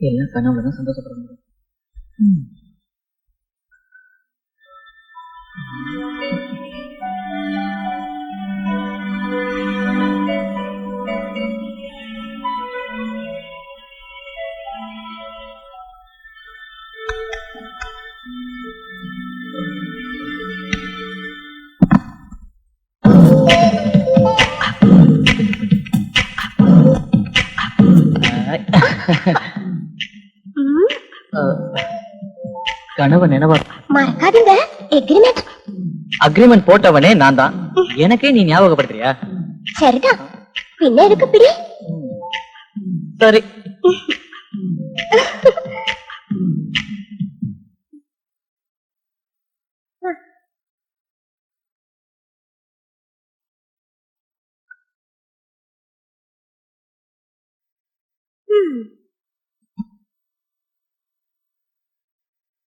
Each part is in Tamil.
எல்லாம் கனவுல தான் சந்தோஷப்பட முடியும். கனவு நினைவா மறக்காதீங்க. அக்ரிமெண்ட் போட்டவனே நான் தான். எனக்கே நீ ஞாபகப்படுத்துறியா? சரிதான், பின்ன இருக்கு பிடி. சரி.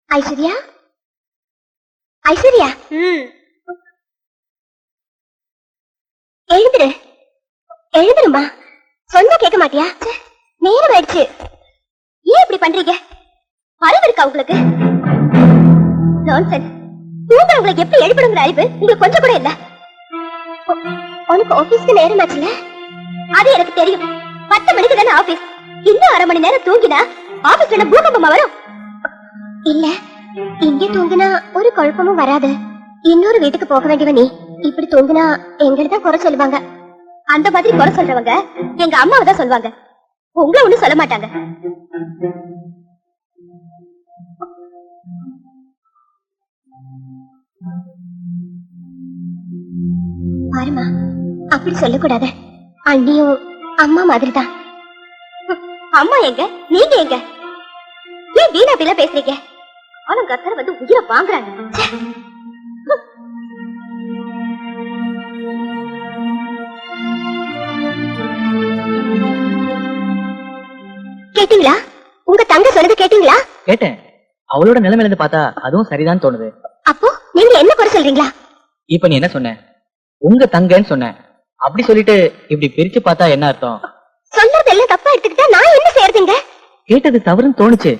ஐஸ்வர்யா, ஐஸ்வர்யா, எழுந்துரு, எழுந்துருமா. சொன்னா கேட்க மாட்டியா? நேரம் ஆயிடுச்சு. ஏன் இப்படி பண்றீங்க? அறிவு இருக்கா உங்களுக்கு? உங்களுக்கு எப்படி எழுப்பணுங்கிற அறிவு உங்களுக்கு கொஞ்சம் கூட இல்ல. உனக்கு ஆபீஸ்க்கு நேரம் ஆச்சுல? அது எனக்கு தெரியும். 10 மணிக்கு தானே ஆபீஸ். இன்னும் 1/2 மணி நேரம் தூங்கினா ஆபீஸ்ல என்ன பூகம்பமா வரும்? இல்ல, இங்க தூங்கினா ஒரு குழப்பமும் வராது. இன்னொரு வீட்டுக்கு போக வேண்டியவ நீ இப்படி தூங்கினா எங்கள்தான் குறை சொல்லுவாங்க. அந்த மாதிரி குறை சொல்றவங்க எங்க அம்மாவை தான் சொல்லுவாங்க. உங்களை ஒண்ணும் சொல்ல மாட்டாங்க. பாருமா, அப்படி சொல்லக்கூடாது. அண்ணியும் அம்மா மாதிரி தான். அம்மா எங்க, நீங்க எங்க? ஏன் வீணா அப்படில பேசுறீங்க? அவங்க அத்தனை வந்து உயிரை வாங்குறாங்க. கேட்டீங்களா? உங்க தங்க சொல்றது கேட்டீங்களா? கேட்டேன். அவளோட நிலைமையில இருந்து பார்த்தா அதுவும் சரிதான் தோணுது. அப்போ நீங்க என்ன குறை சொல்றீங்களா? இப்ப நீ என்ன சொன்ன? உங்க தங்கன்னு சொன்ன. அப்படி சொல்லிட்டு இப்படி பிரிச்சு பார்த்தா என்ன அர்த்தம்? சொல்றது எல்லாம் தப்பா எடுத்துக்கிட்டா நான் என்ன செய்யறதுங்க? கேட்டது தவறுன்னு தோணுச்சு.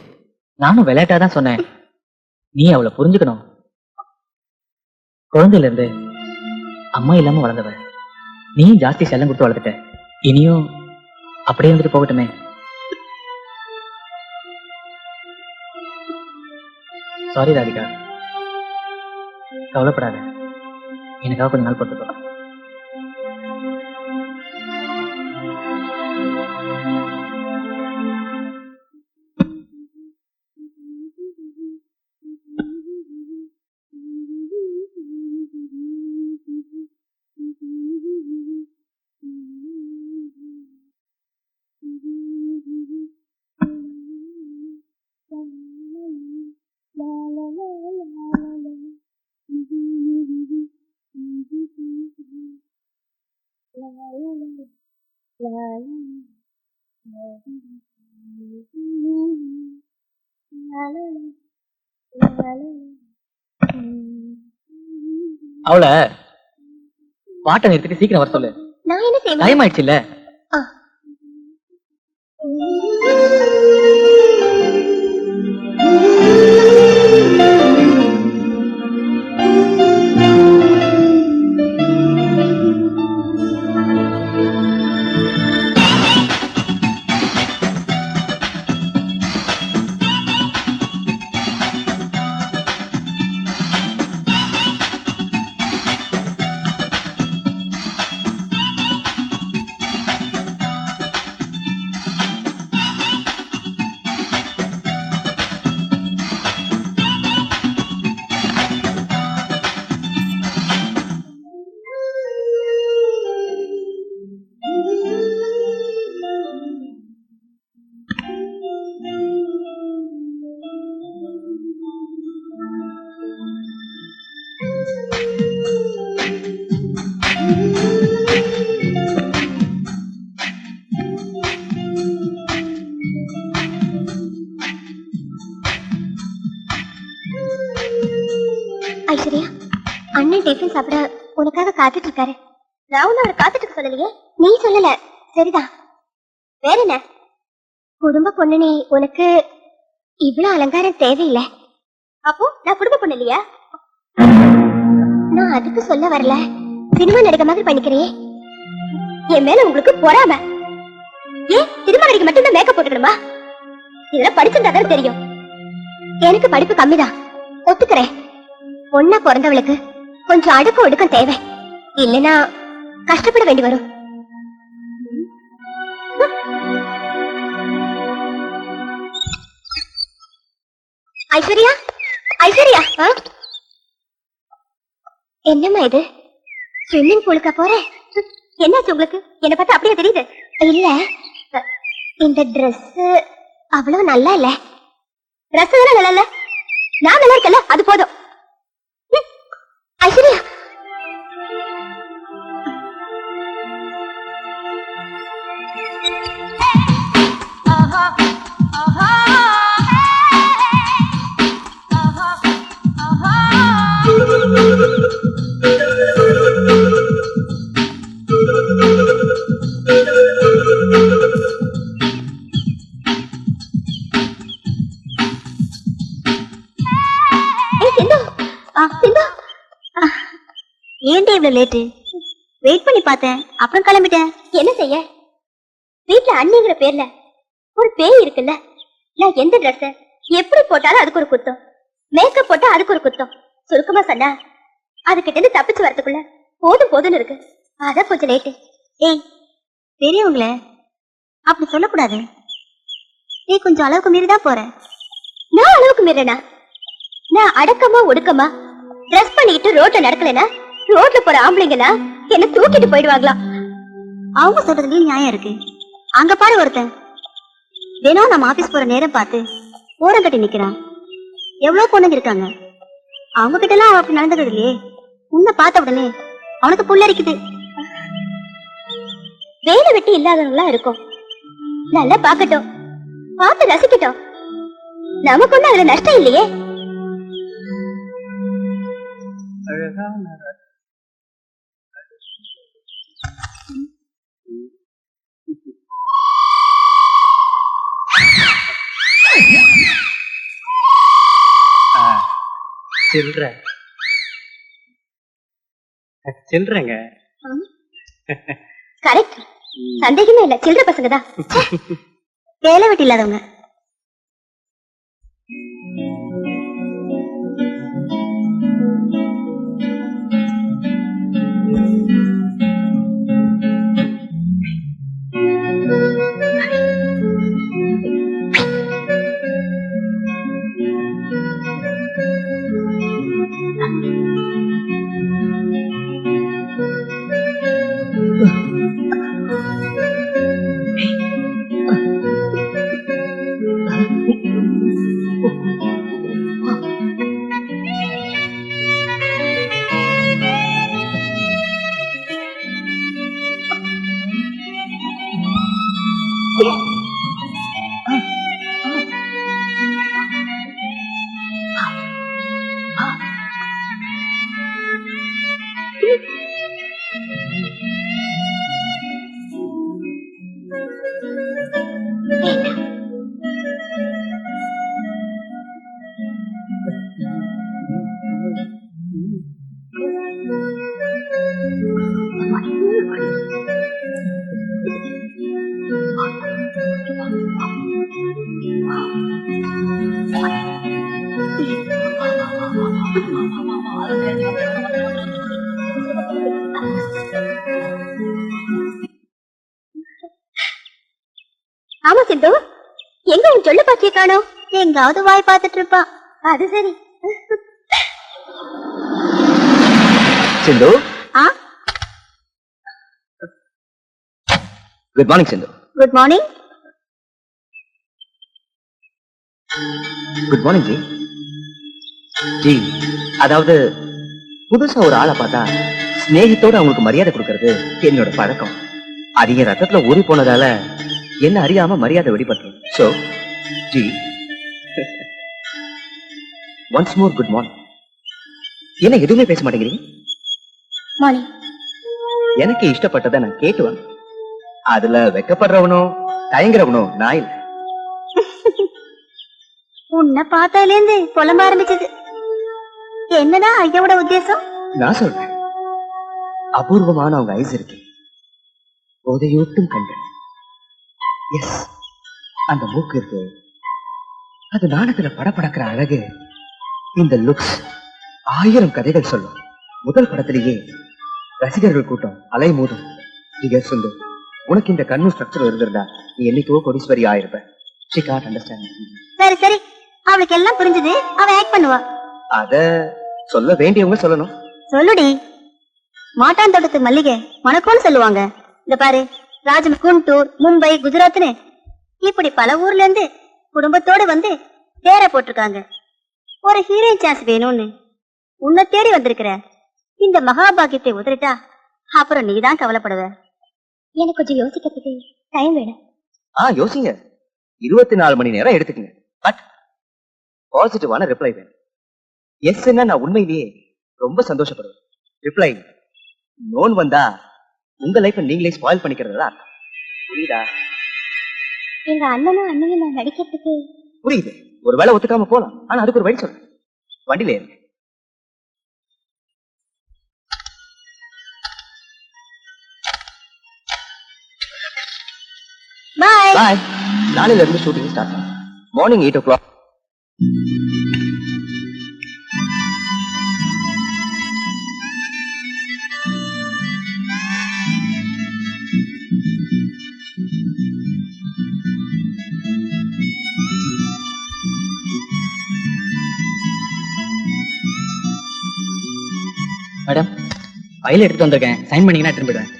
நானும் விளையாட்டாதான் சொன்னேன். நீ அவளை புரிஞ்சுக்கணும். குழந்தையில இருந்து அம்மா இல்லாம வளர்ந்தவ. நீ ஜாஸ்தி செல்லம் கொடுத்து வளர்த்துட்ட. இனியும் அப்படியே இருந்துட்டு போகட்டுமே. சாரி ராதிகா, கவலைப்படாத. எனக்காக கொஞ்ச நாள் பொறுத்துக்கோ. அவளை பாட்டை நிறுத்திட்டு சீக்கிரம் வர சொல்லு. நான் என்ன செய்வேன்? டைம் ஆயிடுச்சு இல்ல? ஆ. ஐஸ்வர்யா, அண்ணன் டிஃபன் சாப்பிட உனக்காக காத்துட்டு இருக்காரு. நான் ஒன்னும் அவரை காத்துட்டு இருக்க சொல்லலையே. நீ சொல்லல, சரிதான். வேற என்ன? குடும்ப பொண்ணு நீ, உனக்கு இவ்வளவு அலங்காரம் தேவையில்லை. அப்போ நான் குடும்ப பொண்ணு இல்லையா? நான் அதுக்கு சொல்ல வரல. சினிமா நடிகை மாதிரி பண்ணிக்கிறேன். என் மேல உங்களுக்கு பொறாம. ஏன் சினிமா நடிகை மட்டும்தான் மேக்கப் போட்டுக்கணுமா? இதெல்லாம் படிச்சிருந்தா தானே தெரியும். எனக்கு படிப்பு கம்மிதான், ஒத்துக்கிறேன். பொண்ணா பிறந்தவளுக்கு கொஞ்சம் அடுக்கு ஒடுக்கம் தேவை, இல்லைன்னா கஷ்டப்பட வேண்டி வரும். ஐஸ்வர்யா, ஐஸ்வர்யா, என்னம்மா இது? ஸ்விம்மிங் பூலுக்கா போறேன்? என்னாச்சு உங்களுக்கு? என்ன பார்த்தா அப்படியே தெரியுது. இல்ல, இந்த Dress அவ்வளவு நல்லா இல்ல. Dress தானே நல்லா இல்ல, நான் நல்லா இருக்கல, அது போதும். ஐஸ்வர்யா, ஏன்டா இவ்வளவு லேட்டு? வெயிட் பண்ணி பார்த்தேன், அப்புறம் கிளம்பிட்டேன். என்ன செய்ய? வீட்டுல அண்ணிங்கிற பேர்ல ஒரு பேய் இருக்குல்ல. நான் எந்த ட்ரெஸ் எப்படி போட்டாலும் அதுக்கு ஒரு குத்தம், மேக்கப் போட்டா அதுக்கு ஒரு குத்தம். சுருக்கமா சொன்னா அதுகிட்ட இருந்து தப்பிச்சு வரதுக்குள்ள போதும் போதும்னு இருக்கு. அதான் கொஞ்சம் லேட்டு. ஏய், பெரியவங்கள அப்படி சொல்லக்கூடாது. நீ கொஞ்சம் அளவுக்கு மீறிதான் போற. நான் அளவுக்கு மீறனா? நான் அடக்கமா ஒடுக்கமா ட்ரெஸ் பண்ணிட்டு ரோட்ல நடக்கலனா ரோட்ல போற ஆம்பளைங்களா என்ன தூக்கிட்டு போயிடுவாங்களாம். அவங்க சொல்றதுலயும் நியாயம் இருக்கு. அங்க பாரு, ஒருத்தன் தினம் நம்ம ஆபீஸ் போற நேரம் பார்த்து ஓரம் கட்டி நிக்கிறான். எவ்வளவு பொண்ணுங்க இருக்காங்க, அவங்க கிட்ட எல்லாம் அப்படி நடந்துக்கிறது இல்லையே. உன்னை பார்த்த உடனே அவனுக்கு புல்லரிக்குது. வேலை வெட்டி இல்லாதவங்களா இருக்கும், நல்லா பாக்கட்டும், பார்த்து ரசிக்கட்டும். நமக்கு ஒண்ணு அதுல நஷ்டம் இல்லையே. சில்றங்க. கரெக்ட், சந்தேகமே இல்ல, சில்லற பசங்க தான். வேலை வெட்டி இல்லாதவங்க. ஆமா சிந்து, எங்க உன் சொல்ல பாச்சிய காணோம்? எங்காவது வாய் பார்த்துட்டு இருப்பான். அது சரி. சிந்து. ஆ, good morning Sindhu. Good morning. Good morning ji. Ji, அதாவது புதுசா ஒரு ஆளை பார்த்தா ஸ்நேகத்தோட அவங்களுக்கு மரியாதை கொடுக்கறது என்னோட பழக்கம். அது என் ரத்தத்துல ஊறி போனதால என்ன அறியாம மரியாதை வெளிப்பட்டு. So G, once more good morning. என்ன எதுவுமே பேச மாட்டேங்கிறீங்க? மார்னிங். எனக்கு இஷ்டப்பட்டதை நான் கேட்டுவேன். அதுல வெக்கப்படுறவனோ தயங்குறவனோ நான் இல்ல. உன்னை பார்த்ததுல இருந்து புலம்ப ஆரம்பிச்சது. என்னடா ஐயாவோட உத்தேசம்? நான் சொல்றேன், அபூர்வமான அவங்க ஐஸ் இருக்கு, போதையூட்டும் கண்கள். எஸ், அந்த மூக்கு இருக்கு, அது நாணத்துல படபடக்கிற அழகு. இந்த லுக்ஸ் 1000 கதைகள் சொல்லும். முதல் படத்திலேயே ரசிகர்கள் கூட்டம் அலை மோதும். சுந்து, உனக்கு இந்த கண்ணு ஸ்ட்ரக்சர் இருந்திருந்தா நீ என்னைக்கோ கொடிஸ்வரி ஆயிருப்ப. She can't understand. சரி சரி, அவளுக்கு எல்லாம் புரிஞ்சது. அவ ஆக்ட் பண்ணுவா. அத சொல்ல வேண்டியவங்க சொல்லணும். சொல்லுடி. மாட்டான் தோட்டத்து மல்லிகை மணக்கோன்னு சொல்லுவாங்க. இந்த பாரு, ராஜம் குண்டூர், மும்பை, குஜராத்னு இப்படி பல ஊர்ல இருந்து குடும்பத்தோடு வந்து தேர போட்டிருக்காங்க. ஒரு ஹீரோயின் சான்ஸ் வேணும்னு உன்னை தேடி வந்திருக்கிற. இந்த மகாபாகியத்தை உதறிட்டா அப்புறம் நீதான் கவலைப்படுவ. எனக்கு கொஞ்சம் யோசிக்கிறதுக்கு டைம் வேணும். யோசிங்க, 24 மணி நேரம் எடுத்துக்கங்க. பட் பாசிட்டிவான ரிப்ளை வேணும். எஸ், என்ன நான் உண்மையிலேயே ரொம்ப சந்தோஷப்படுவேன். ரிப்ளை நோன் வந்தா உங்க லைஃப் நீங்களே ஸ்பாயில் பண்ணிக்கிறதா புரியுதா? எங்க அண்ணனும் அண்ணையும் நான் நடிக்கிறதுக்கு புரியுது. ஒரு வேளை ஒத்துக்காம போலாம், ஆனா அதுக்கு ஒரு வழி சொல்றேன். வண்டியில ஏறுங்க. பாய் பாய். நாளையில இருந்து ஷூட்டிங் ஸ்டார்ட் பண்ணும். Morning 8 o'clock. மேடம், ஃபைல் எடுத்துட்டு வந்திருக்கேன். சைன் பண்ணீங்கன்னா திரும்பிடுவேன்.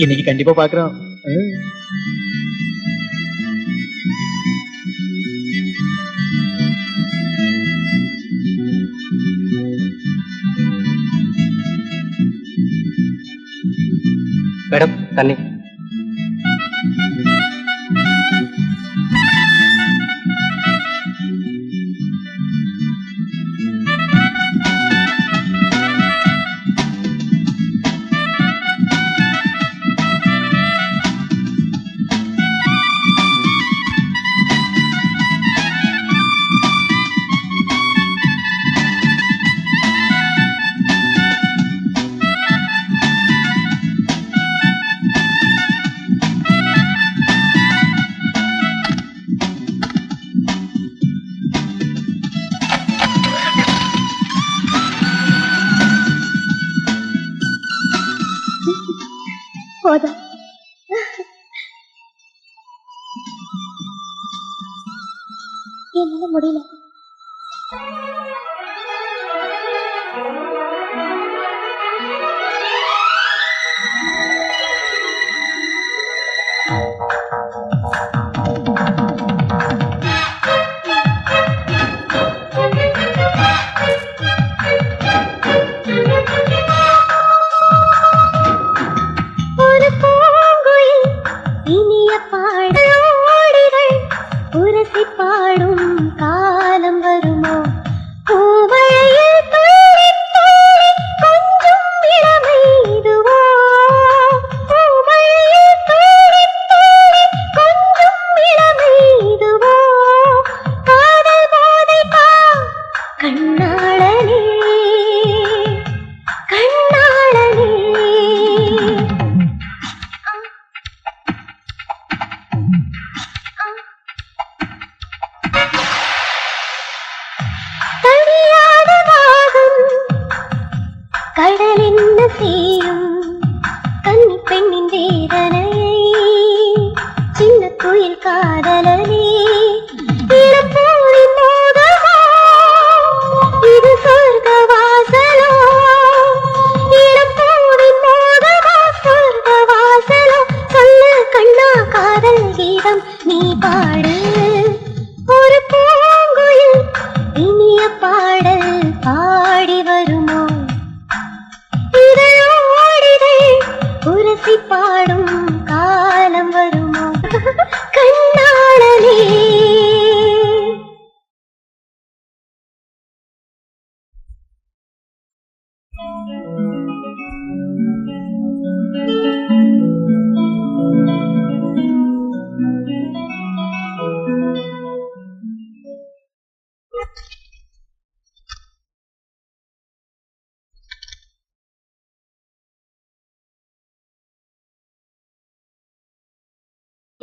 இன்னைக்கு கண்டிப்பா பாக்குறோம். மேடம், தண்ணி. போதும். என்னால முடியல. பாடும் கால செய்யும் கன்னி பெண்ணின் வேதனையை சின்ன குயில் காதலனே இளப்போரின் மோகமா இது சொர்க்க வாசலோ இளப்போரின் மோகமா சொர்க்க வாசலோ சொல்லு கண்ணா காதல் கீதம் நீ பாடு ஒரு பூங்குயில் இனிய பாடல் பாடி வருமோ இதழோடிதே உரசி பாடும் காலம் வருமோ கண்ணாளனே.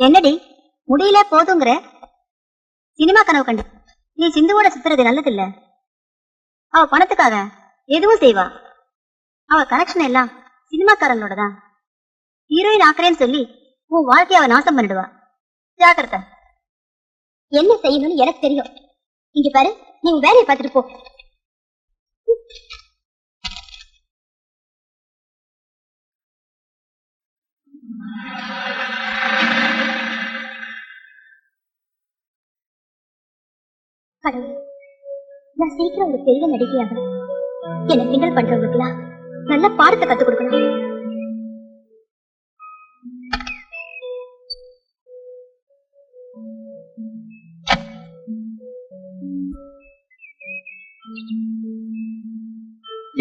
என்னடி முடியல போதுங்கிற சினிமா கனவு கண்டு நீ சிந்துவோட சுத்துறது நல்லது இல்ல. அவ பணத்துக்காக எதுவும் செய்வா. அவ கனெக்ஷன் எல்லாம் சினிமாக்காரங்களோட தான். ஹீரோயின் ஆக்குறேன்னு சொல்லி உன் வாழ்க்கைய அவ நாசம் பண்ணிடுவா. ஜாக்கிரதை. என்ன செய்யணும்னு எனக்கு தெரியும். இங்க பாரு, நீ வேலையை பார்த்துட்டு போ. கடவுளே, நான் சீக்கிரம் ஒரு பெரிய நடிகையாக என்னை கிண்டல் பண்றவங்களுக்குலாம் நல்ல பாடத்தை கத்துக் கொடுக்கணும்.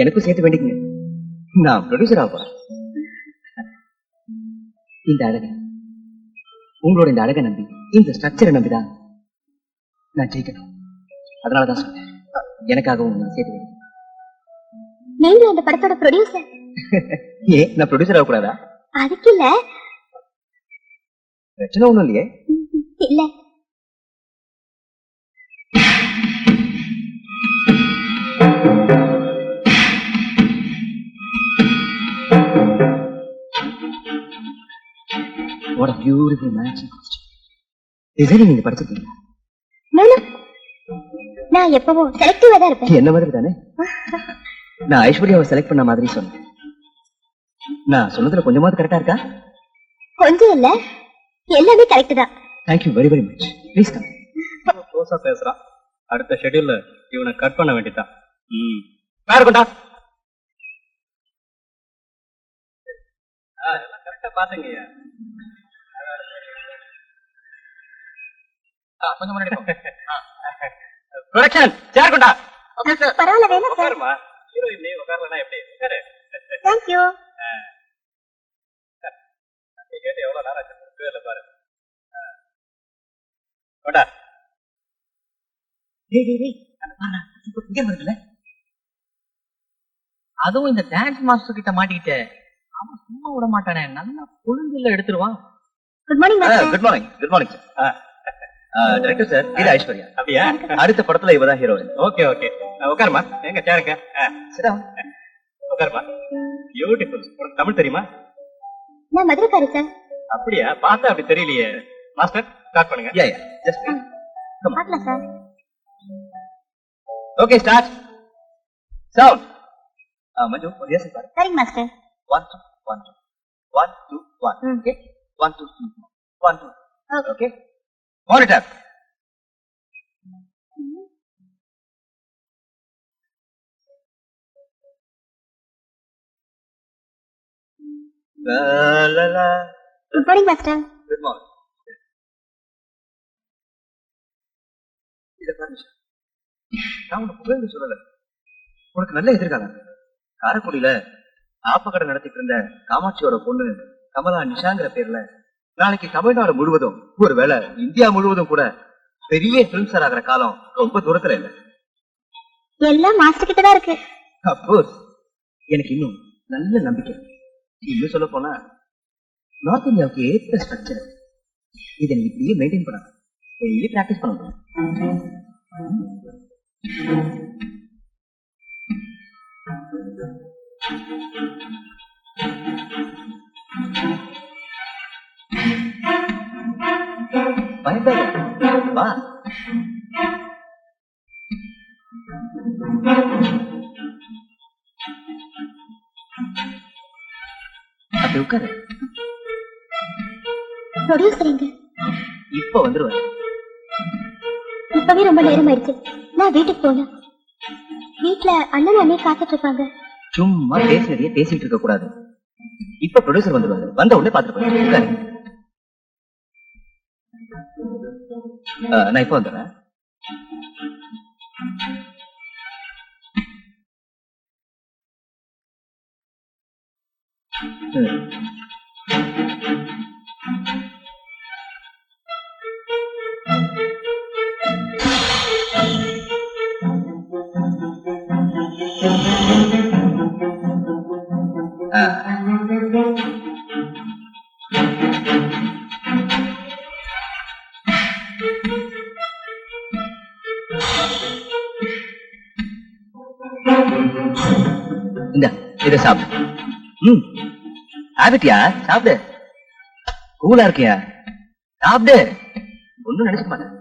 எனக்கும் சேர்த்து வேண்டிங்க. நான் ப்ரொடியூசர் ஆக போறேன். இந்த அழக உங்களோட இந்த அழகை நம்பி இந்த ஸ்ட்ரக்சரை நம்பிதான் நான் ஜெயிக்கணும். அதனாலதான் சொன்னேன், எனக்காகவும் நான் சேர்த்து வேண்டிங்க. நீங்க அந்த படத்தோட ப்ரொடியூசர்? ஏன் நான் ப்ரொடியூசர் ஆக கூடாதா? அதுக்கு இல்ல. பிரச்சனை ஒண்ணும் இல்லையே. இல்ல. What a beautiful matching costume. Designing நீங்க படிச்சிருக்கீங்களா? நான் எப்பவும் செலக்டிவா தான் இருப்பேன். என்ன மாதிரி தானே. நான் ஐஸ்வர்யாவை செலக்ட் பண்ண மாதிரி சொன்னேன். நான் சொன்னதுல கொஞ்சமாவது கரெக்டா இருக்கா? கொஞ்சம் இல்ல, எல்லாமே கரெக்ட் தான். Thank you very much. Please come. க்ளோஸா பேசுறான். அடுத்த ஷெட்யூல்ல இவனை கட் பண்ண வேண்டியதான். பேர் கொண்டா. எல்லாம் கரெக்டா பாத்துங்கய்யா. கொஞ்சம் முன்னாடி போ. ப்ரொடக்ஷன் சேர் கொண்டா. Okay sir. பரவாயில்ல, வேணா சார். உட்காருமா. ஹீரோயின் நீ உட்காரலனா எப்படி? உட்காரு. Thank you. நீ கேட்டு எவ்வளவு நேரம் ஆச்சு? பேர்ல பாரு. கொண்டா. இங்க வருதுல. அதுவும் இந்த டான்ஸ் மாஸ்டர் கிட்ட மாட்டிக்கிட்டு அவன் சும்மா விட மாட்டானே. நல்லா கொழுந்துல எடுத்துருவான். Good morning master. Good morning. Good morning sir. Director sir, இது ஐஸ்வர்யா. அப்படியா? அடுத்த படத்துல இவதான் ஹீரோயின். Okay okay. உட்காருமா. எங்க சேருங்க. சரிடா. உட்காருமா. பியூட்டிஃபுல். உனக்கு தமிழ் தெரியுமா? நான் மதுரைக்காரி சார். அப்படியா? பார்த்தா அப்படி தெரியலையே. மாஸ்டர் ஸ்டார்ட் பண்ணுங்க. Yeah yeah. Just come. பார்க்கலாம் sir. Okay, start. Sound. Manju, ஒரு ரிஹர்சல் பாரு. சரிங்க master. 1 2 1 2 1 2 1. Okay. 1 2 3 1 2. Okay. Monitor. La la la. Good morning master. Good morning. இத பாருங்க. நான் உனக்கு புகழ்ந்து சொல்லல. உனக்கு நல்ல எதிர்காலம். காரைக்குடியில ஆப்பக்கடை நடத்திட்டு இருந்த காமாட்சியோட பொண்ணு கமலா நிஷாங்கிற பேர்ல நாளைக்கு தமிழ்நாடு முழுவதும், ஒருவேளை இந்தியா முழுவதும் கூட பெரிய பிலிம் ஸ்டார் ஆகிற காலம் ரொம்ப தூரத்துல இல்ல. எல்லாம் மாஸ்டர் கிட்ட தான் இருக்கு. அப்கோர்ஸ். எனக்கு இன்னும் நல்ல நம்பிக்கை. இன்னும் சொல்ல போனா நார்த் இந்தியாவுக்கு ஏற்ற ஸ்ட்ரக்சர். இதை நீ இப்படியே மெயின்டைன் பண்ண டெய்லி பிராக்டிஸ் பண்ணணும். பயப்படாத, வா. அப்படி உட்காரு. ப்ரொடியூசர் எங்க? இப்ப வந்துருவாரு. இப்பவே ரொம்ப நேரம் ஆயிடுச்சு. நான் வீட்டுக்கு போனேன். வீட்டுல அண்ணன் அண்ணே காத்துட்டு இருப்பாங்க. சும்மா பேசினதையே பேசிட்டு இருக்க கூடாது. இப்ப ப்ரொடியூசர் வந்துருவாரு. வந்த உடனே பாத்துட்டு போய் உட்காரு. நான் இப்ப வந்துடுறேன். இந்த இத சாப்பிடு. ஆபிட்டியா சாப்பிடு. கூலா இருக்கியா? சாப்பிடு. ஒன்னும் நினைச்சுக்க மாட்டேன்.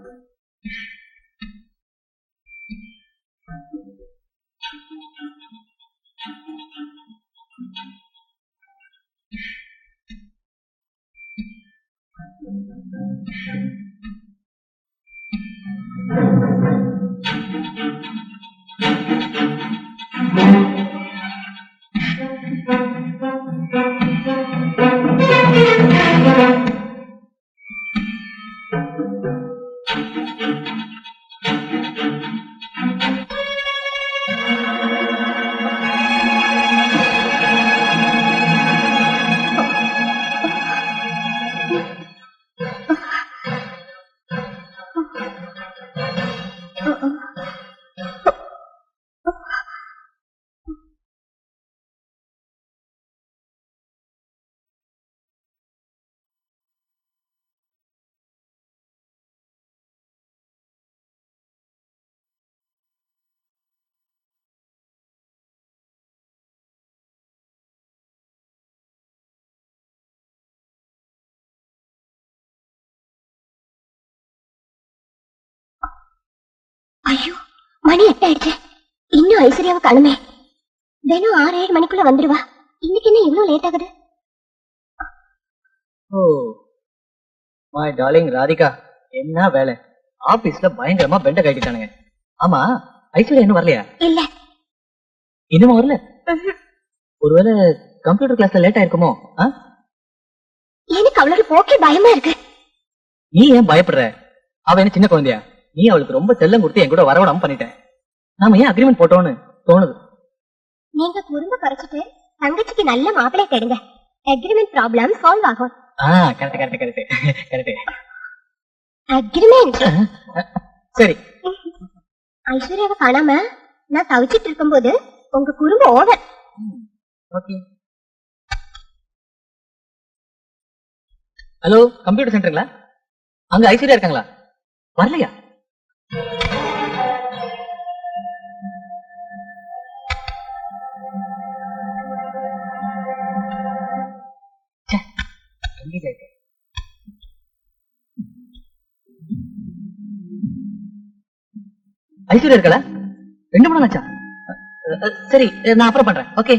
ஐயோ, மணி 8 ஆயிடுச்சு. இன்னும் ஐஸ்வர்யாவை காணுமே. தினம் 6-7 மணிக்குள்ள வந்துருவா. இன்னைக்கு என்ன இவ்வளவு லேட் ஆகுது? ஓ மை டார்லிங் ராதிகா, என்ன வேலை? ஆபீஸ்ல பயங்கரமா பெண்ட கட்டிட்டானுங்க. ஆமா, ஐஸ்வர்யா இன்னும் வரலையா? இல்ல. இன்னும் வரல? ஒருவேளை கம்ப்யூட்டர் கிளாஸ்ல லேட் ஆயிருக்குமோ? எனக்கு அவளோட போக்கே பயமா இருக்கு. நீ ஏன் பயப்படுற? அவ என்ன சின்ன குழந்தையா? நீ அவளுக்கு ரொம்ப செல்லம் கொடுத்து என் கூட வரவிடாம பண்ணிட்டேன். நாம ஏன் அக்ரிமெண்ட் போட்டோம்னு தோணுது. நீங்க குறும்ப குறைச்சிட்டு தங்கச்சிக்கு நல்ல மாப்பிள்ளை தேடுங்க. அக்ரிமெண்ட் ப்ராப்ளம் சால்வ் ஆகும். Correct correct correct correct. Agreement. சரி. ஐஸ்வர்யாவை காணாம நான் தவிச்சிட்டு இருக்கும்போது உங்க குறும்பு ஓவர். ஓகே. ஹலோ, கம்ப்யூட்டர் சென்டருங்களா? அங்க ஐஸ்வர்யா இருக்காங்களா? வரலையா? ஐஸ்வர்யா இருக்கல? 2 மணி ஆச்சா? சரி, நான் அப்புறம் பண்றேன். ஓகே.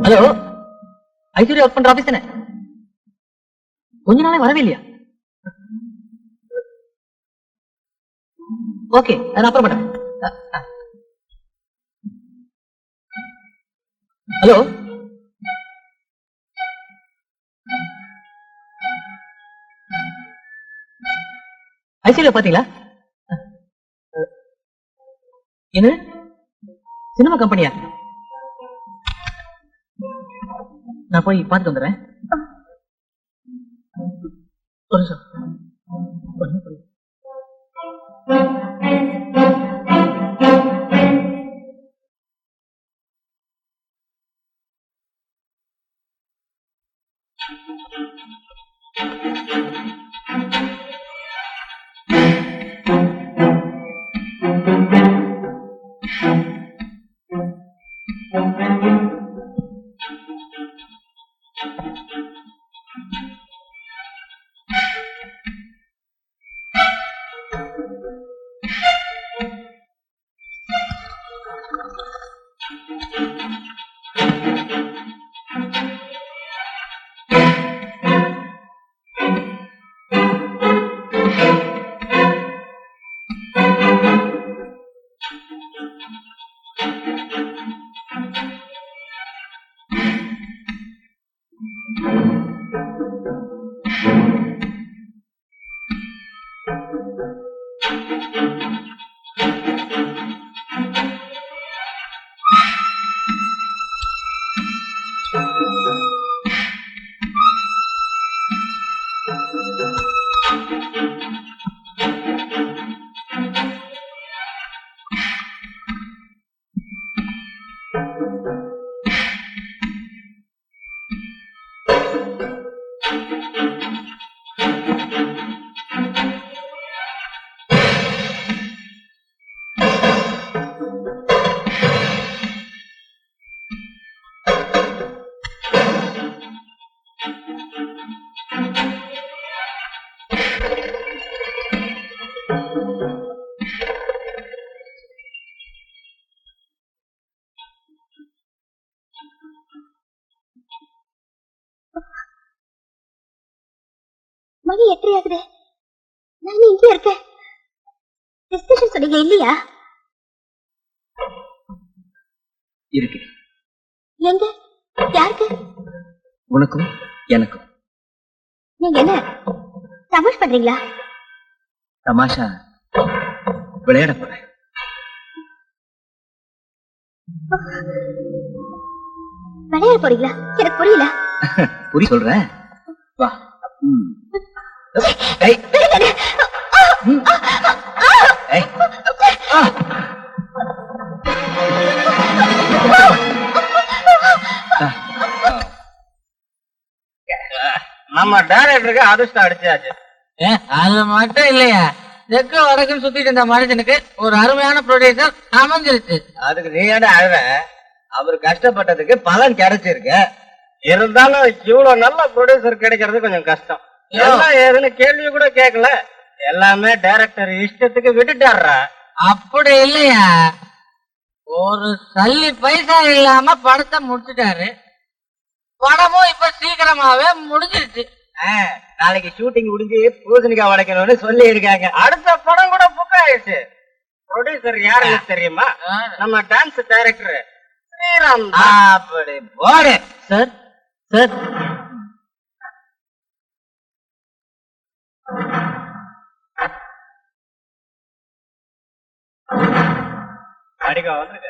ஹலோ, ஐஸ்வர்யா ஒர்க் பண்ற ஆபீஸ் தானே? கொஞ்ச நாளே வரவே இல்லையா? ஓகே, நான் அப்புறம் பண்றேன். ஹலோ, ஐஸ்வர்யா பாத்தீங்களா? என்ன சினிமா கம்பெனியா? நான் போய் பார்த்துட்டு வந்துடுறேன். ஒரு நிமிஷம். மணி 8 ஆகுது. நான் இங்கே இருக்கேன். டிஸ்கஷன் சொன்னீங்க இல்லையா? இருக்கு. எங்க? யாருக்கு? உனக்கும் எனக்கும். நீங்க என்ன தமாஷ் பண்றீங்களா? தமாஷா விளையாட போறேன். விளையாட போறீங்களா? எனக்கு புரியல. புரிய சொல்றேன். வா. நம்ம டைரக்டருக்கு அதிர்ஷ்டம் அடிச்சாச்சு. அது மட்டும் இல்லையா, தெற்கு வடக்குன்னு சுத்திட்டு இருந்த மனுஷனுக்கு ஒரு அருமையான ப்ரொடியூசர் அமைஞ்சிருச்சு. அதுக்கு நீ ஏன் அழுவ? அவர் கஷ்டப்பட்டதுக்கு பலன் கிடைச்சிருக்கு. இருந்தாலும் இவ்வளவு நல்ல ப்ரொடியூசர் கிடைக்கிறது கொஞ்சம் கஷ்டம். எல்லாம் ஏதுன்னு கேள்வி கூட கேட்கல, எல்லாமே டைரக்டர் இஷ்டத்துக்கு விட்டுட்டாரா. அப்படி இல்லையா, ஒரு சல்லி பைசா இல்லாம படத்தை முடிச்சுட்டாரு. படமும் இப்ப சீக்கிரமாவே முடிஞ்சிருச்சு. நாளைக்கு ஷூட்டிங் முடிஞ்சு பூசணிக்காய் உடைக்கணும்னு சொல்லி இருக்காங்க. அடுத்த படம் கூட புக் ஆயிடுச்சு. ப்ரொடியூசர் யாருன்னு தெரியுமா? நம்ம டான்ஸ் டைரக்டர் ஸ்ரீராம். அப்படி போடு சார். சார் அடிக்கா வந்துருக்க.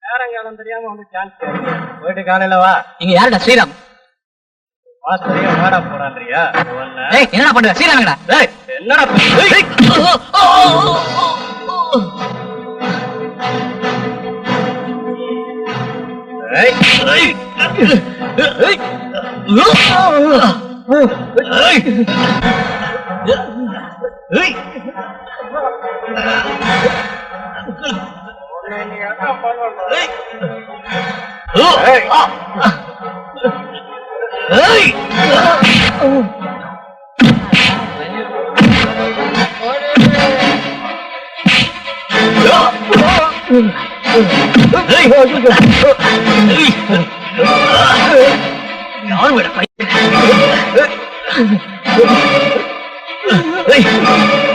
நேரங்காலம் தெரியாம வந்து சான்ஸ் போயிட்டு காலையில வா. இங்க யாருடா ஸ்ரீராம்? மாஸ்டரியா வாடா போறான்றியா? என்னடா பண்ற ஸ்ரீராமடா? என்னடா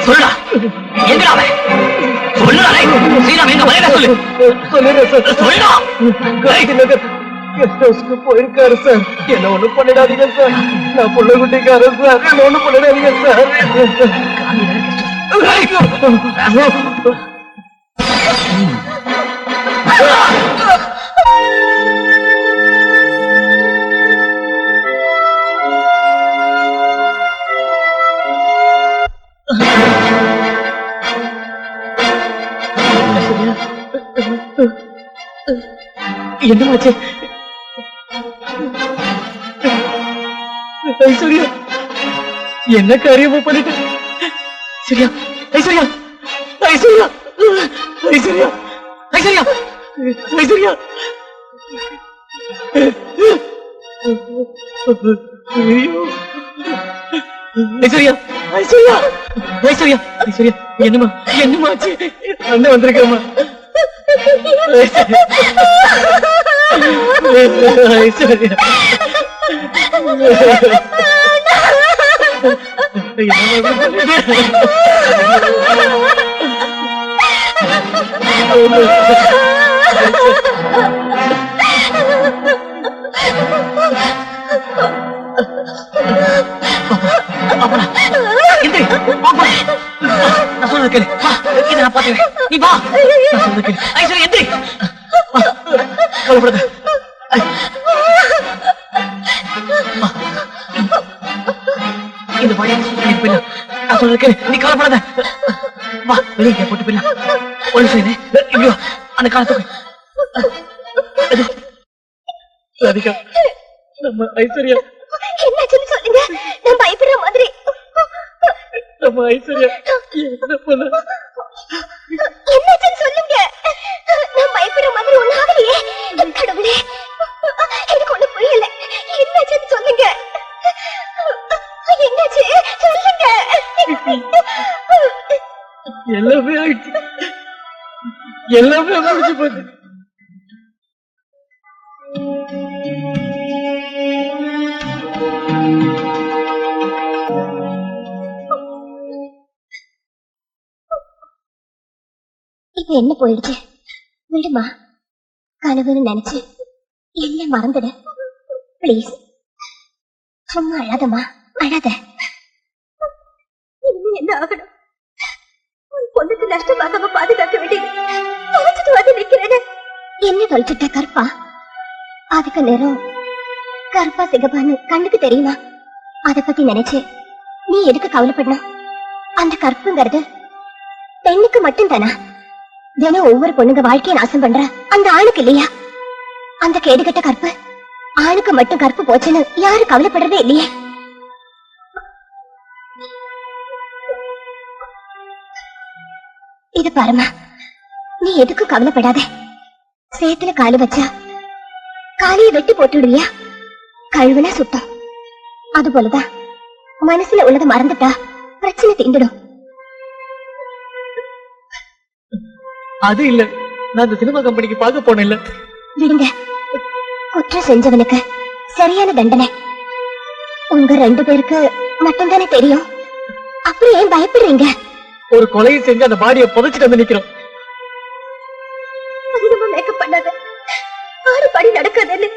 சொல்லுடா, எங்கடா அவன்? சொல்லுடா, ஸ்ரீராம் எங்க மலையில சொல்லு. சொல்லுடா. கெஸ்ட் ஹவுஸ்க்கு போயிருக்காரு சார். என்ன ஒண்ணும் பண்ணிடாதீங்க சார். நான் புள்ள குட்டிக்காரன் சார். என்ன ஒண்ணும் பண்ணிடாதீங்க சார். என்னமாச்சு? ஐஸ்வர்யா என்ன காரியமா பண்ணிட்டு? சரியா ஐஸ்வர்யா, ஐஸ்வர்யா, ஐஸ்வர்யா, ஐஸ்வர்யா, ஐஸ்வர்யா, ஐஸ்வர்யா, ஐஸ்வர்யா, ஐஸ்வர்யா, ஐஸ்வர்யா, என்னமாச்சு? அண்ணன் வந்திருக்கேம்மா. ஐஸ்வர்யா நான் சொல்றது கேளு. வா, இதை நான் பாத்துக்கிறேன். நீ வா. நான் சொல்றது கேளு. ஐஸ்வர்யா, எந்திரி. வா, கவலைப்படாத. வா. இந்த பழைய எனக்கு போயிடலாம். நான் சொல்றது கேளு. நீ கவலைப்படாத. வா, வெளியே போட்டு போயிடலாம். ஒரு நிமிஷம் இரு. ஐயோ, அந்த காலத்துக்கு ராதிகா, நம்ம ஐஸ்வர்யா, என்னாச்சுன்னு சொல்லுங்க. நான் பயப்படுற மாதிரி. நம்ம ஐஸ்வர்யா என்ன பண்ண? என்னாச்சுன்னு சொல்லுங்க. நான் பயப்படுற மாதிரி ஒண்ணும் ஆகலையே. கடவுளே, எனக்கு ஒண்ணு புரியல. என்னாச்சுன்னு சொல்லுங்க. என்னாச்சு சொல்லுங்க. எல்லாமே ஆயிடுச்சு. எல்லாமே முடிஞ்சு போச்சு. இப்ப என்ன போயிடுச்சு? விடுமா, கனவுன்னு நினைச்சு என்ன மறந்துடு பிளீஸ். சும்மா அழாதம்மா, அழாத. இன்னும் என்ன ஆகணும்? உன் பொண்ணுக்கு நஷ்டமாகாம பாதுகாக்க வேண்டியது தொலைச்சிட்டு வந்து நிக்கிறேன். என்ன தொலைச்சிட்ட? கற்பா? அதுக்கு நேரம் கற்பா சிகப்பான்னு கண்ணுக்கு தெரியுமா? அத பத்தி நினைச்சு நீ எதுக்கு கவலைப்படணும்? அந்த கற்புங்கிறது பெண்ணுக்கு மட்டும் தானா? தினம் ஒவ்வொரு பொண்ணுங்க வாழ்க்கையை நாசம் பண்ற அந்த ஆணுக்கு இல்லையா? அந்த கேடுகட்ட கற்பு ஆணுக்கு மட்டும் கற்பு போச்சுன்னு யாரு கவலைப்படுறதே இல்லையே. இது பாருமா, நீ எதுக்கும் கவலைப்படாத. சேத்துல காலு வச்சா காலையை வெட்டி போட்டுடுவியா? கழுவுனா சுத்தம். அது போலதான் மனசுல உள்ளதை மறந்துட்டா பிரச்சனை தீந்துடும். அது இல்ல, நான் இந்த சினிமா கம்பெனிக்கு பார்க்க போனேன். இல்ல விடுங்க, குற்றம் செஞ்சவனுக்கு சரியான தண்டனை உங்க 2 பேருக்கு மட்டும்தானே தெரியும். அப்படி ஏன் பயப்படுறீங்க? ஒரு கொலையை செஞ்சு அந்த பாடியை புதைச்சிட்டு வந்து நிக்கிறோம். அதிகமா மேக்கப் பண்ணாத, 6 படி நடக்காதுன்னு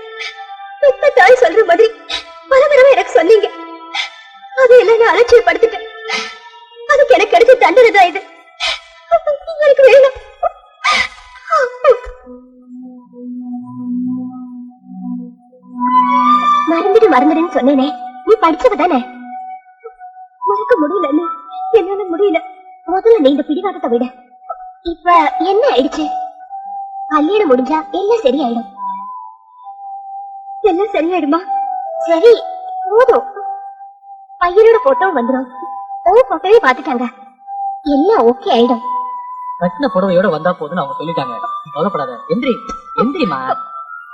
பெத்த தாய் சொல்ற மாதிரி பல தடவை எனக்கு சொன்னீங்க. அது எல்லாம் நான் அலட்சியப்படுத்திட்டேன். அதுக்கு எனக்கு கிடைச்ச தண்டனை தான் இது. எனக்கு வேணும். மறந்துடுன்னு சொன்னேனே, நீ படிச்சவ தானே? மறக்க முடியலன்னு என்னால முடியல. முதல்ல நீ இந்த பிடிவாதத்தை விட. இப்ப என்ன ஆயிடுச்சு? கல்யாணம் முடிஞ்சா எல்லாம் சரியாயிடும். எல்லாம் சரியாயிடுமா? சரி, போதும். பையனோட போட்டோ வந்துடும். போட்டோவே பாத்துட்டாங்க. எல்லாம் ஓகே ஆயிடும். கட்டின புடவையோட வந்தா போதுன்னு அவங்க சொல்லிட்டாங்க. கவலைப்படாத. எந்திரி, எந்திரிமா.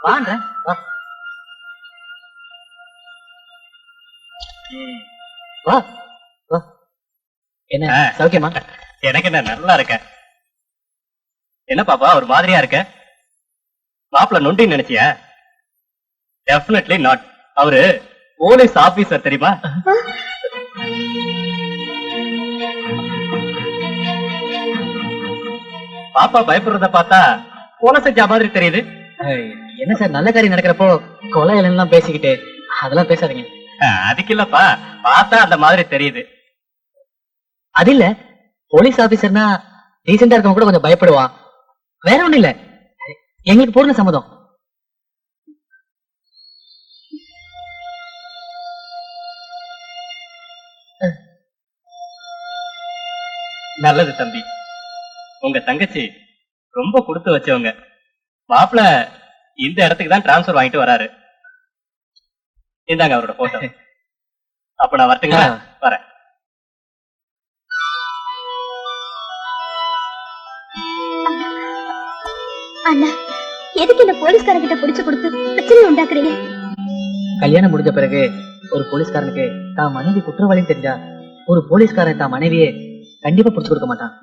வாங்க, வா. வா வா. என்ன சௌக்கியமா? எனக்கு என்ன, நல்லா இருக்க. என்ன பாப்பா ஒரு மாதிரியா இருக்க? மாப்பிள்ள நொண்டின்னு நினைச்சியா? Definitely not. அவரு போலீஸ் ஆபீசர், தெரியுமா? பாப்பா பயப்படுறத பார்த்தா கொலை செஞ்ச மாதிரி தெரியுது. என்ன சார், நல்ல காரியம் நடக்கிறப்போ கொலை எல்லாம் பேசிக்கிட்டு அதெல்லாம் பேசாதீங்க. அதுக்கு இல்லப்பா, பார்த்தா அந்த மாதிரி தெரியுது. அது இல்ல, போலீஸ் ஆபீசர்னா டீசெண்டா இருக்கவங்க கூட கொஞ்சம் பயப்படுவான். வேற ஒண்ணும் இல்ல, எங்களுக்கு பூர்ண சம்மதம். நல்லது தம்பி. உங்க தங்கச்சி ரொம்ப கொடுத்து வச்சவங்க. மாப்பிள்ள இந்த இடத்துக்கு தான் டிரான்ஸ்பர் வாங்கிட்டு வராரு. இந்தாங்க அவரோட போட்டோ. அப்ப நான் வரட்டுங்களா? வரேன். அண்ணா, எதுக்கு இந்த போலீஸ்காரங்கிட்ட புடிச்சு கொடுத்து பிரச்சனை உண்டாக்குறீங்க? கல்யாணம் முடிஞ்ச பிறகு ஒரு போலீஸ்காரனுக்கு தான் மனைவி குற்றவாளின்னு தெரிஞ்சா ஒரு போலீஸ்காரன் தான் மனைவியே கண்டிப்பா புடிச்சு கொடுக்க மாட்டான்.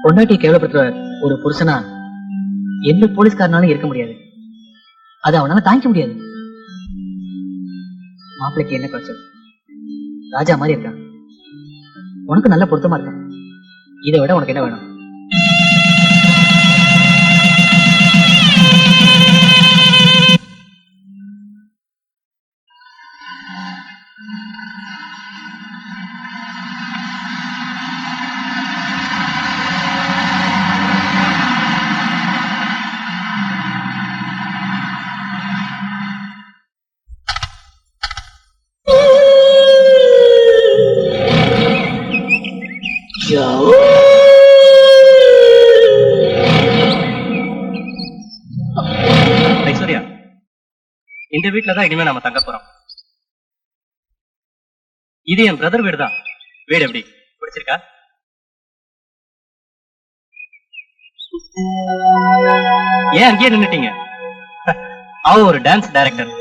பொண்டாட்டி கேவலப்படுத்துற ஒரு புருஷனா எந்த போலீஸ்காரனாலும் இருக்க முடியாது. அது அவனால தாங்கிக்க முடியாது. மாப்பிளைக்கு என்ன குறைச்சல்? ராஜா மாதிரி இருக்கா. உனக்கு நல்ல பொருத்தமா இருக்கா. இதை விட உனக்கு என்ன வேணும்? ஐஸ்வர்யா, இந்த வீட்டுல தான் இனிமே நாம தங்க போறோம். இது என் பிரதர் வீடு தான். வீடு எப்படி பிடிச்சிருக்கா? ஏன் அங்கேயே நின்னுட்டீங்க? அவன் ஒரு டான்ஸ் டைரக்டர்.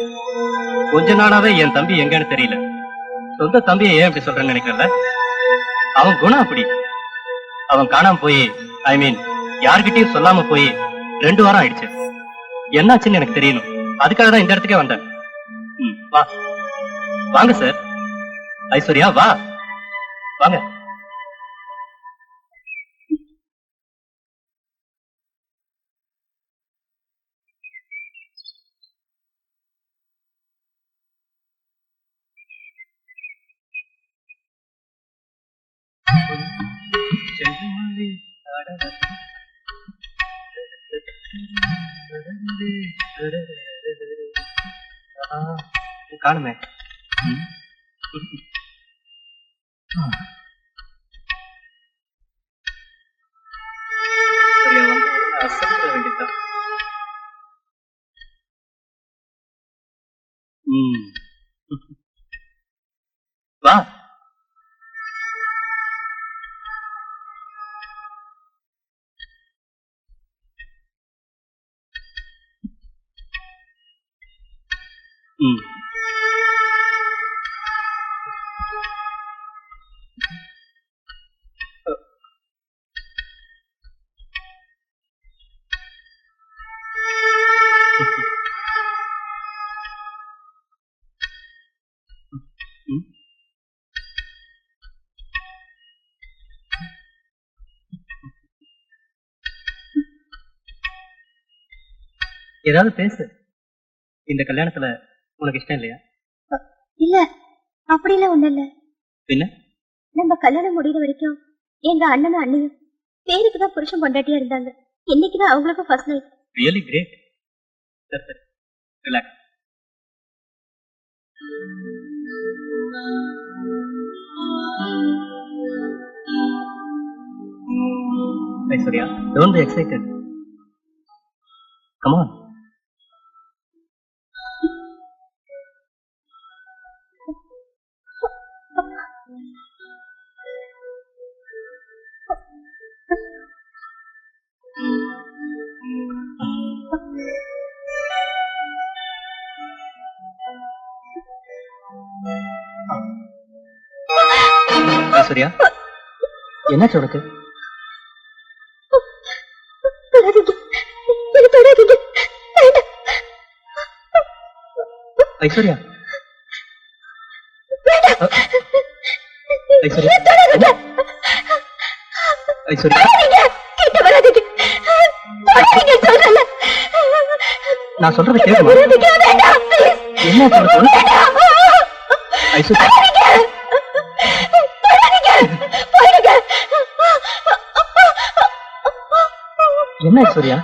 கொஞ்ச நாளாவே என் தம்பி எங்கன்னு தெரியல. சொந்த தம்பியை ஏன் இப்படி சொல்றேன்னு நினைக்கிறல? அவன் குணம் அப்படி. அவன் காணாம போய், ஐ மீன் யார்கிட்டயும் சொல்லாம போய் 2 வாரம் ஆயிடுச்சு. என்னாச்சுன்னு எனக்கு தெரியணும். அதுக்காக தான் இந்த இடத்துக்கே வந்தேன். வா வாங்க சார். ஐஸ்வர்யா வா வாங்க. காணுமே. அசைக்க வேண்டியதான். வா. ஏதாவது பேசு. இந்த கல்யாணத்துல உனக்கு இஷ்டம் இல்லையா? இல்ல, அப்படிலாம் ஒண்ணு இல்ல. பின்ன நம்ம கல்யாணம் முடிகிற வரைக்கும் எங்க அண்ணனும் அண்ணியும் பேருக்குதான் புருஷன் பொண்டாட்டியா இருந்தாங்க. இன்னைக்குதான் அவங்களுக்கும் ஃபர்ஸ்ட் நைட். Really great. சரி சரி, relax. Aishwarya, don't be excited. Come on. Aishwarya, என்னாச்சு உனக்கு? ஐஸ்வர்யா, ஐஸ்வர்யா, ஐஸ்வர்யா, நான் சொல்றது கேட்குமா? என்ன சொல்றது? ஐஸ்வர்யா, என்ன ஐஸ்வர்யா?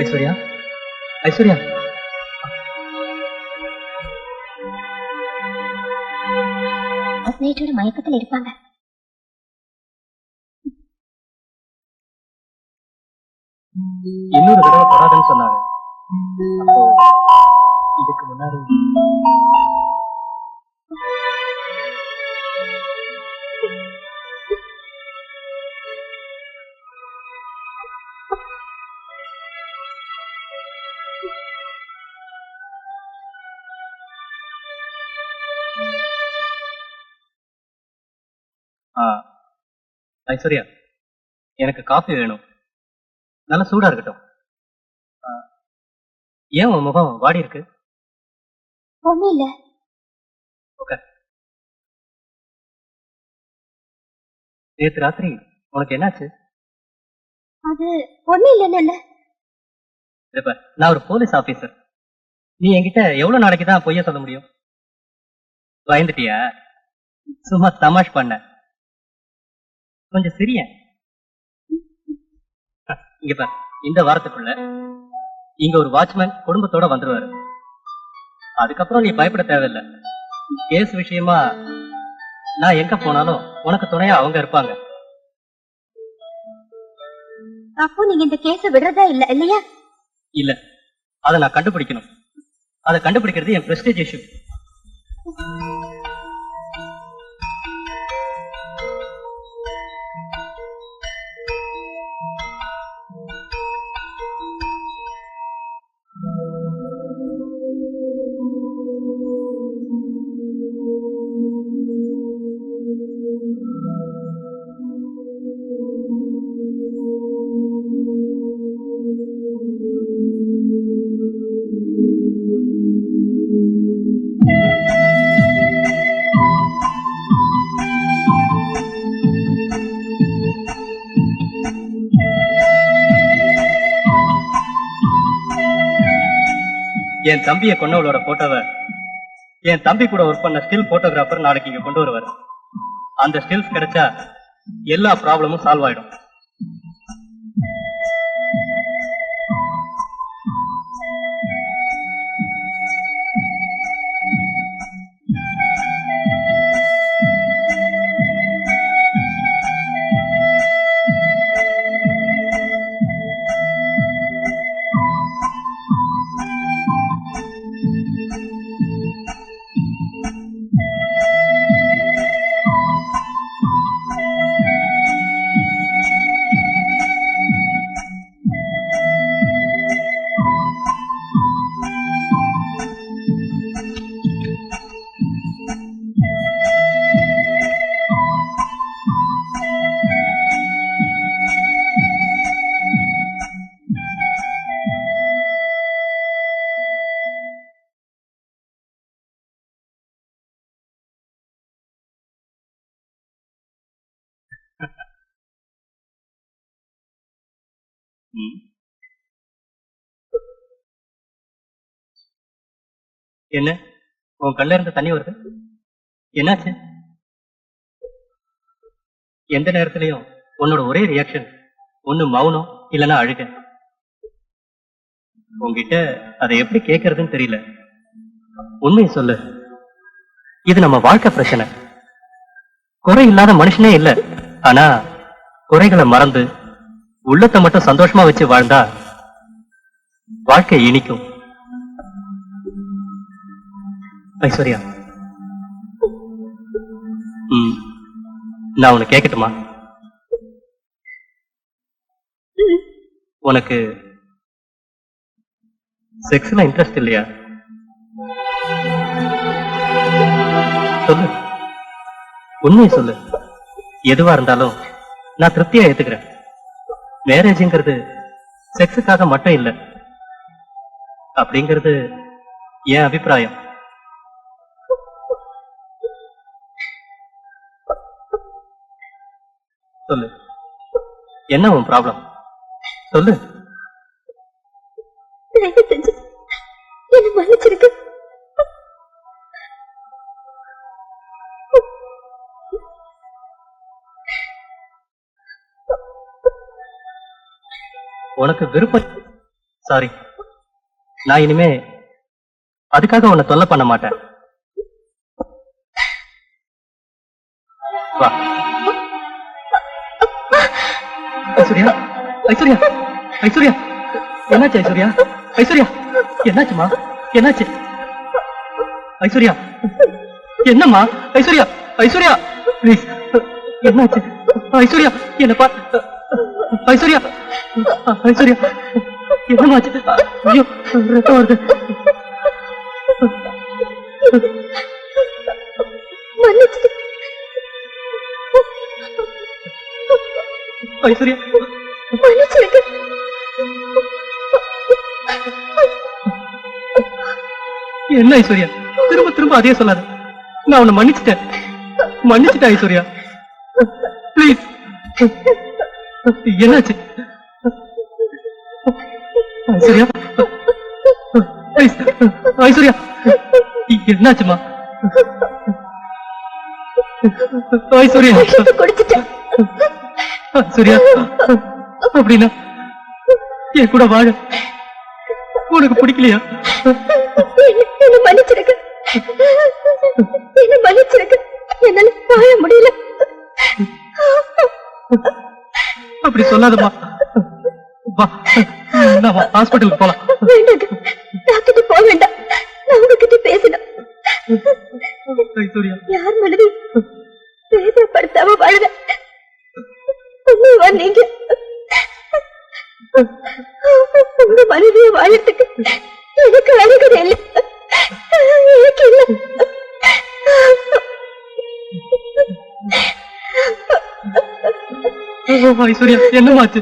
ஐஸ்வர்யா, ஐஸ்வர்யா, நைட்டோட மயக்கத்தில் இருப்பாங்க. இன்னொரு தடவை தொடாதுன்னு சொன்னாங்க. அப்போ இதுக்கு முன்னாடி ஐஸ்வர்யா, எனக்கு காஃபி வேணும். நல்ல சூடா இருக்கட்டும். ஏன் உன் முகம் வாடி இருக்கு? ஒண்ணும் இல்ல. ஓகே. நேத்து ராத்திரி உனக்கு என்னாச்சு? அது ஒண்ணும் இல்லன்னு. நான் ஒரு போலீஸ் ஆபீசர். நீ என்கிட்ட எவ்வளவு நாளைக்கு தான் பொய்ய சொல்ல முடியும்? பயந்துட்டியா? சும்மா தமாஷ் பண்ண. கொஞ்சம் சிரிய. இங்க பாரு, இந்த வாரத்துக்குள்ள இங்க ஒரு வாட்ச்மேன் குடும்பத்தோட வந்துருவாரு. அதுக்கப்புறம் நீ பயப்பட தேவையில்லை. கேஸ் விஷயமா நான் எங்க போனாலும் உனக்கு துணையா அவங்க இருப்பாங்க. அப்போ நீங்க இந்த கேஸ விடுறதா இல்ல இல்லையா? இல்ல, அதை நான் கண்டுபிடிக்கணும். அதை கண்டுபிடிக்கிறது என் பிரஸ்டீஜ் இஷ்யூ. என் தம்பியை கொண்டவளோட போட்டோவை என் தம்பி கூட ஒர்க் பண்ண ஸ்டில் போட்டோகிராஃபர் நாளைக்கு இங்க கொண்டு வருவார். அந்த ஸ்டில்ஸ் கிடைச்சா எல்லா ப்ராப்ளமும் சால்வ் ஆயிடும். என்ன உன் கண்ல இருந்து தண்ணி வருது? என்னாச்சு? எந்த நேரத்திலையும் உன்னோட ஒரே ரியாக்ஷன் ஒண்ணு மௌனம் இல்லைன்னா அழுக. உன்கிட்ட அதை எப்படி கேட்கறதுன்னு தெரியல. உண்மையை சொல்லு, இது நம்ம வாழ்க்கை பிரச்சனை. குறை இல்லாத மனுஷனே இல்ல. ஆனா குறைகளை மறந்து உள்ளத்தை மட்டும் சந்தோஷமா வச்சு வாழ்ந்தா வாழ்க்கை இனிக்கும். ஐஸ்வர்யா, நான் உனக்கு கேட்கட்டுமா? உனக்கு செக்ஸ்ல இன்ட்ரெஸ்ட் இல்லையா? சொல்லு, உண்மையை சொல்லு. எதுவா இருந்தாலும் நான் திருப்தியா ஏத்துக்கிறேன். மேரேஜ்ங்கிறது செக்ஸுக்காக மட்டும் இல்ல அப்படிங்கிறது என் அபிப்பிராயம். சொல்லு, என்ன உன் ப்ராப்ளம்? சொல்லு. தயவு செஞ்சு என்ன மன்னிச்சிருக்கு. உனக்கு விருப்பம். சாரி, நான் இனிமே அதுக்காக உன்னை தொல்லை பண்ண மாட்டேன். வா. ஐஸ்வர்யா, ஐஸ்வர்யா, ஐஸ்வர்யா, என்னாச்சு? ஐஸ்வர்யா, ஐஸ்வர்யா, என்னாச்சுமா? என்னாச்சு? ஐஸ்வர்யா, என்னம்மா? ஐஸ்வர்யா, ஐஸ்வர்யா, ப்ளீஸ், என்னாச்சு? ஐஸ்வர்யா, என்ன பா. ஐஸ்வர்யா, ஐஸ்வர்யா, என்னமாச்சு? ஐயோ, ரத்தம் வருது. மன்னிச்சிடு. ஐஸ்வர்யா, மன்னிச்சிருக்கு. என்ன ஐஸ்வர்யா, திரும்ப திரும்ப அதே சொல்லாத. நான் உன்னை மன்னிச்சிட்டேன் ஐஸ்வர்யா. ப்ளீஸ். என்னாச்சு ஐஸ்வர்யா? ப்ளீஸ் ஐஸ்வர்யா, என்னாச்சுமா? ஐஸ்வர்யா குடிச்சிட்டேன். ஐஸ்வர்யா, அப்படின்னா என் கூட வாழ உனக்கு பிடிக்கலையா? என்ன மன்னிச்சிருக்க, என்னால வாழ முடியல. அப்படி சொல்லாதம்மா. வா, நான் ஹாஸ்பிட்டலுக்கு போலாம். வேண்டாங்க, டாக்டர் போக வேண்டாம். நான் உங்ககிட்ட பேசணும். ஐஸ்வர்யா, யார் மனதையும் வேதனைப்படுத்தாம வாழ நீங்க உங்க மனைவியை வாழறதுக்கு எனக்கு அருகதை இல்லை. எனக்கு இல்லை. ஐஸ்வர்யா, என்னமாச்சு?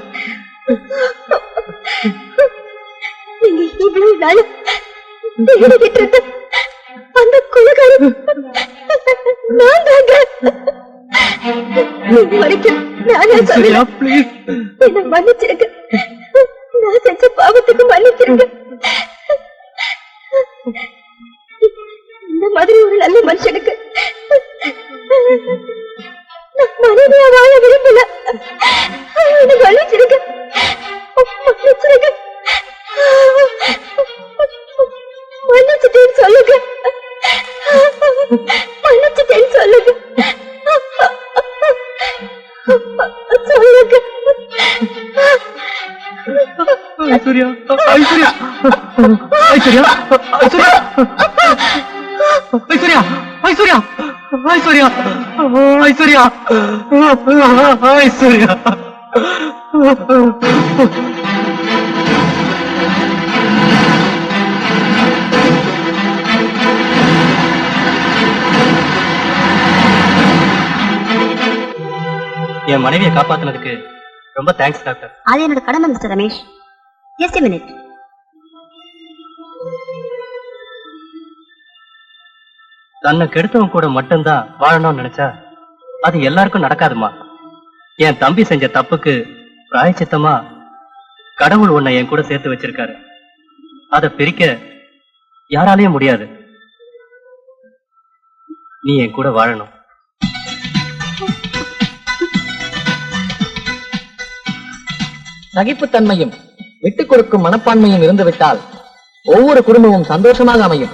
நீங்க இவ்வளவு நாள் தேடிக்கிட்டு இருந்த அந்த குலகாரி நான் தாங்க. வரைக்கும் நானே ஐஸ்வர்யா, ப்ளீஸ். என்ன மன்னிச்சிருக்க. நான் செஞ்ச பாவத்துக்கு மன்னிச்சிருக்க. இந்த மாதிரி ஒரு நல்ல மனுஷனுக்கு நான் மனைவியா வாழ விரும்பல. என்ன மன்னிச்சிருக்க. மன்னிச்சிட்டேன்னு சொல்லுங்க. மன்னிச்சிட்டேன்னு சொல்லுங்க. சொல்லுங்க. ஐஸ்வர்யா, ஐஸ்வர்யா, ஐஸ்வர்யா, ஐஸ்வர்யா, ஐஸ்வர்யா, ஐஸ்வர்யா, ஐஸ்வர்யா, ஐஸ்வர்யா, ஐஸ்வர்யா. என் மனைவியை காப்பாத்தினதுக்கு ரொம்ப தேங்க்ஸ் டாக்டர். அது என்னோட கடமை mister Ramesh. Just a minute. தன்னை கெடுத்தவன் கூட மட்டும்தான் வாழணும்னு நினைச்சா அது எல்லாருக்கும் நடக்காதுமா. என் தம்பி செஞ்ச தப்புக்கு பிராயச்சித்தமா கடவுள் உன்னை என் கூட சேர்த்து வச்சிருக்காரு. அதை பிரிக்க யாராலையும் முடியாது. நீ என் கூட வாழணும். சகிப்புத்தன்மையும் விட்டுக் கொடுக்கும் மனப்பான்மையும் இருந்துவிட்டால் ஒவ்வொரு குடும்பமும் சந்தோஷமாக அமையும்.